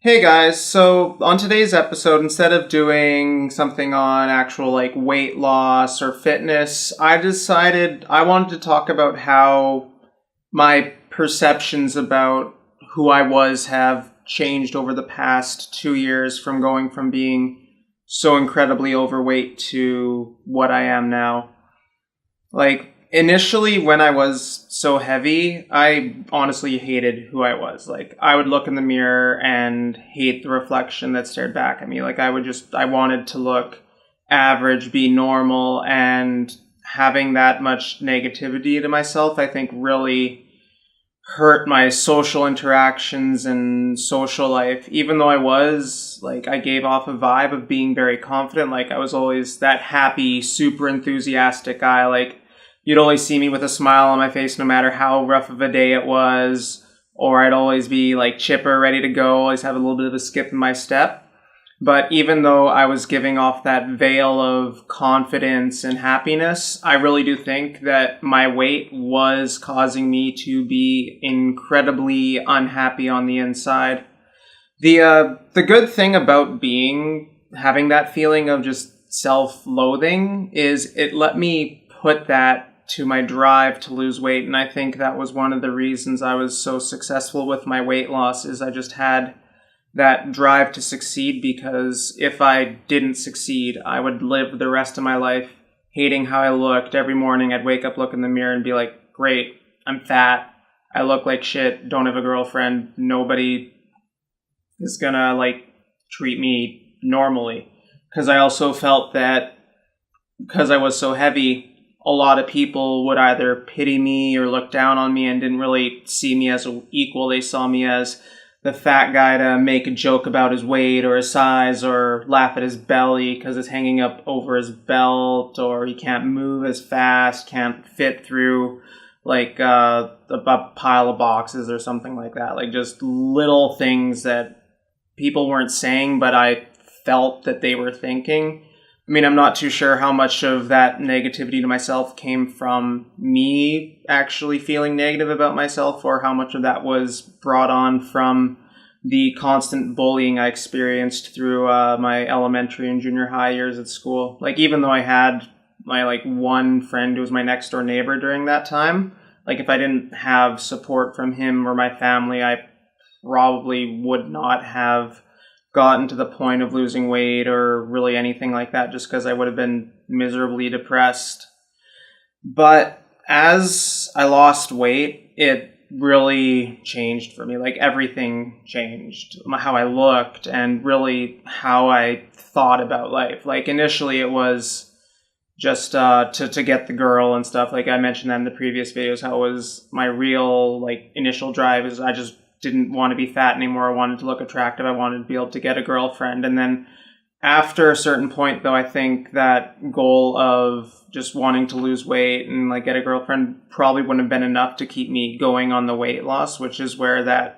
Hey guys, so on today's episode, instead of doing something on actual weight loss or fitness, I decided I wanted to talk about how my perceptions about who I was have changed over the past 2 years from going from being so incredibly overweight to what I am now. Initially, when I was so heavy, I honestly hated who I was. I would look in the mirror and hate the reflection that stared back at me. I wanted to look average, be normal, and having that much negativity to myself, I think really hurt my social interactions and social life. Even though I gave off a vibe of being very confident. I was always that happy, super enthusiastic guy. You'd always see me with a smile on my face no matter how rough of a day it was, or I'd always be chipper, ready to go, always have a little bit of a skip in my step. But even though I was giving off that veil of confidence and happiness, I really do think that my weight was causing me to be incredibly unhappy on the inside. The good thing about having that feeling of just self-loathing is it let me put that to my drive to lose weight, and I think that was one of the reasons I was so successful with my weight loss. Is I just had that drive to succeed, because if I didn't succeed, I would live the rest of my life hating how I looked. Every morning I'd wake up, look in the mirror, and be like, great, I'm fat, I look like shit, don't have a girlfriend, nobody is gonna treat me normally. Because I also felt that because I was so heavy, a lot of people would either pity me or look down on me and didn't really see me as an equal. They saw me as the fat guy to make a joke about his weight or his size, or laugh at his belly because it's hanging up over his belt, or he can't move as fast, can't fit through a pile of boxes or something like that. Just little things that people weren't saying, but I felt that they were thinking. I mean, I'm not too sure how much of that negativity to myself came from me actually feeling negative about myself, or how much of that was brought on from the constant bullying I experienced through my elementary and junior high years at school. Even though I had my one friend who was my next door neighbor during that time, if I didn't have support from him or my family, I probably would not have gotten to the point of losing weight or really anything like that, just because I would have been miserably depressed. But as I lost weight, it really changed for me. Everything changed. How I looked and really how I thought about life. Initially it was just to get the girl and stuff. I mentioned that in the previous videos, how it was my real initial drive is I just didn't want to be fat anymore. I wanted to look attractive. I wanted to be able to get a girlfriend. And then after a certain point, though, I think that goal of just wanting to lose weight and get a girlfriend probably wouldn't have been enough to keep me going on the weight loss, which is where a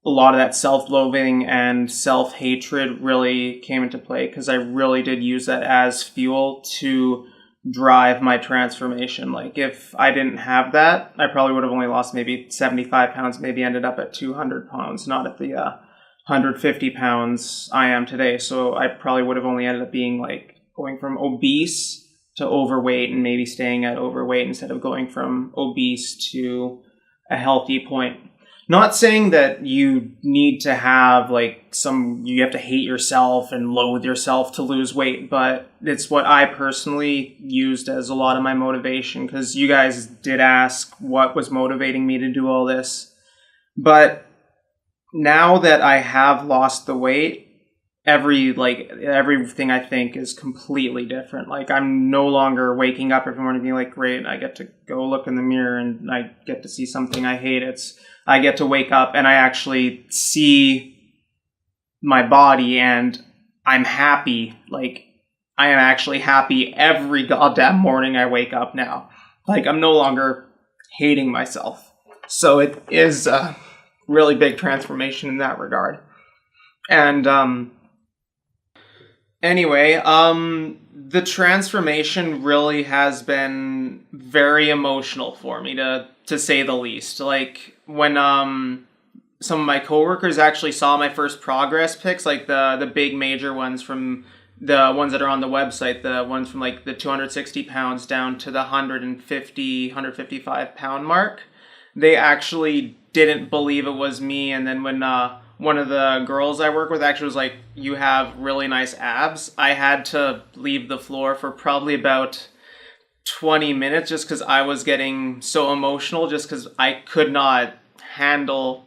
lot of that self-loathing and self-hatred really came into play, because I really did use that as fuel to drive my transformation. If I didn't have that, I probably would have only lost maybe 75 pounds, maybe ended up at 200 pounds, not at the 150 pounds I am today. So I probably would have only ended up being going from obese to overweight, and maybe staying at overweight instead of going from obese to a healthy point. Not saying that you need to have you have to hate yourself and loathe yourself to lose weight, but it's what I personally used as a lot of my motivation, because you guys did ask what was motivating me to do all this. But now that I have lost the weight, everything I think is completely different. I'm no longer waking up every morning being great, I get to go look in the mirror and I get to see something I hate. I get to wake up and I actually see my body and I'm happy. I am actually happy every goddamn morning I wake up now. I'm no longer hating myself. So it is a really big transformation in that regard. And anyway, the transformation really has been very emotional for me, to say the least. When some of my coworkers actually saw my first progress pics, like the big major ones from the ones that are on the website, the ones from like the 260 pounds down to the 155 pound mark. They actually didn't believe it was me. And then when one of the girls I work with actually was like, "You have really nice abs," I had to leave the floor for probably about 20 minutes just because I was getting so emotional, just because I could not handle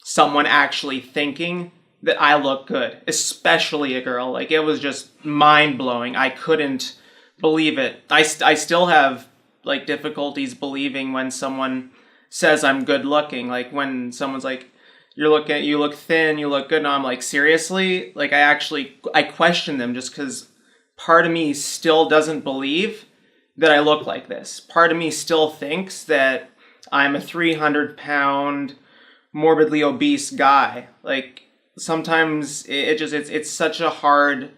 someone actually thinking that I look good, especially a girl. Like, it was just mind blowing. I couldn't believe it. I still have like difficulties believing when someone says I'm good looking. Like, when someone's like, you look thin, you look good. And I'm like, seriously? Like, I question them just because part of me still doesn't believe that I look like this. Part of me still thinks that I'm a 300-pound morbidly obese guy. Like, sometimes it's such a hard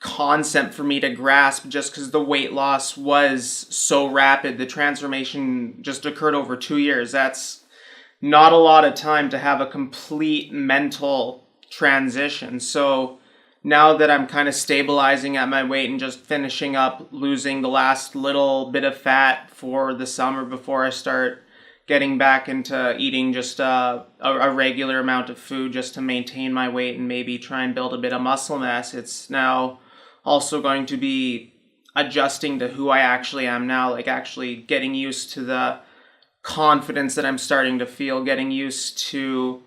concept for me to grasp just because the weight loss was so rapid. The transformation just occurred over 2 years. That's not a lot of time to have a complete mental transition. So now that I'm kind of stabilizing at my weight and just finishing up losing the last little bit of fat for the summer before I start getting back into eating just a regular amount of food just to maintain my weight and maybe try and build a bit of muscle mass, it's now also going to be adjusting to who I actually am now, like actually getting used to the confidence that I'm starting to feel, getting used to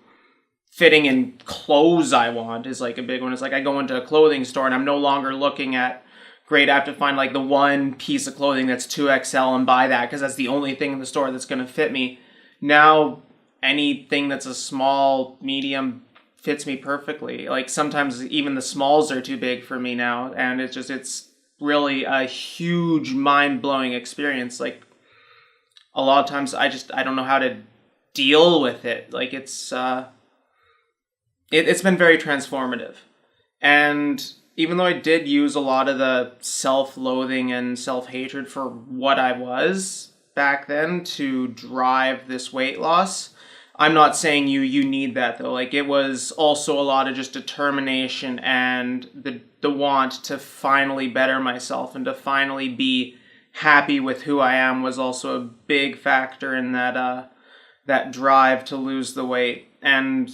fitting in clothes I want is like a big one. It's like I go into a clothing store and I'm no longer looking at, great, I have to find like the one piece of clothing that's 2XL and buy that because that's the only thing in the store that's going to fit me. Now, anything that's a small, medium fits me perfectly. Like, sometimes even the smalls are too big for me now. And it's really a huge mind-blowing experience. Like, a lot of times I don't know how to deal with it. Like, it's been very transformative. And even though I did use a lot of the self-loathing and self-hatred for what I was back then to drive this weight loss, I'm not saying you need that though. Like, it was also a lot of just determination and the want to finally better myself and to finally be happy with who I am was also a big factor in that drive to lose the weight. And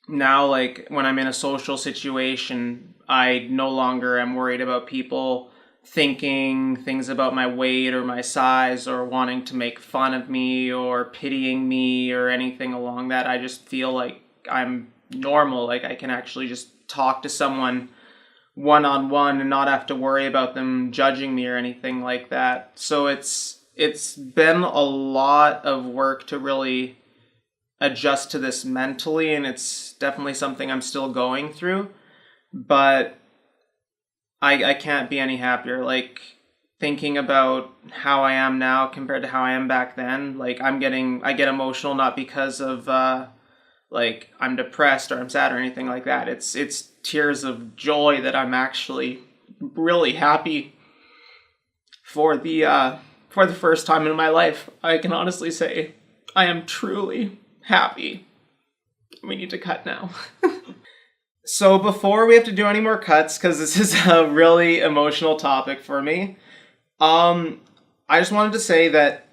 now, like, when I'm in a social situation, I no longer am worried about people thinking things about my weight or my size or wanting to make fun of me or pitying me or anything along that. I just feel like I'm normal. Like, I can actually just talk to someone one-on-one and not have to worry about them judging me or anything like that. So it's been a lot of work to really adjust to this mentally, and it's definitely something I'm still going through, but I can't be any happier. Like, thinking about how I am now compared to how I am back then, like, I get emotional not because of like I'm depressed or I'm sad or anything like that. It's tears of joy that I'm actually really happy for the first time in my life. I can honestly say I am truly happy. We need to cut now. So before we have to do any more cuts, because this is a really emotional topic for me, I just wanted to say that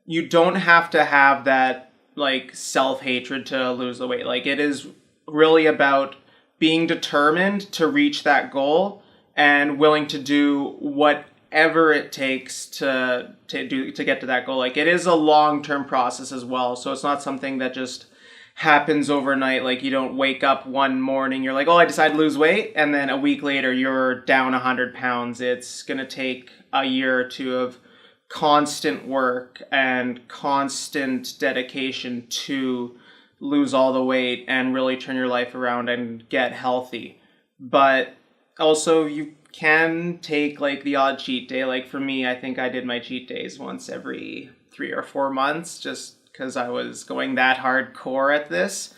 you don't have to have that, like, self-hatred to lose the weight. Like, it is really about being determined to reach that goal and willing to do whatever it takes to get to that goal. Like, it is a long-term process as well, so it's not something that just happens overnight. Like, you don't wake up one morning, you're like, oh, I decided to lose weight, and then a week later you're down 100 pounds. It's gonna take a year or two of constant work and constant dedication to lose all the weight and really turn your life around and get healthy. But also, you can take, like, the odd cheat day. Like, for me, I think I did my cheat days once every 3 or 4 months, just because I was going that hardcore at this.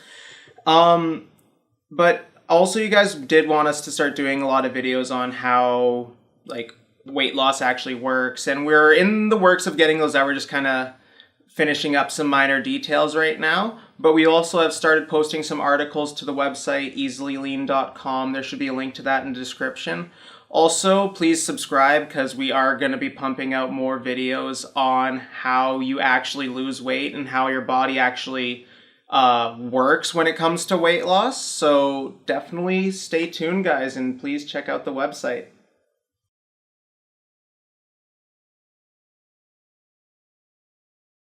But also, you guys did want us to start doing a lot of videos on how, like, weight loss actually works, and we're in the works of getting those out. We're just kind of finishing up some minor details right now. But we also have started posting some articles to the website, easilylean.com. There should be a link to that in the description. Also, please subscribe because we are going to be pumping out more videos on how you actually lose weight and how your body actually works when it comes to weight loss. So definitely stay tuned, guys, and please check out the website.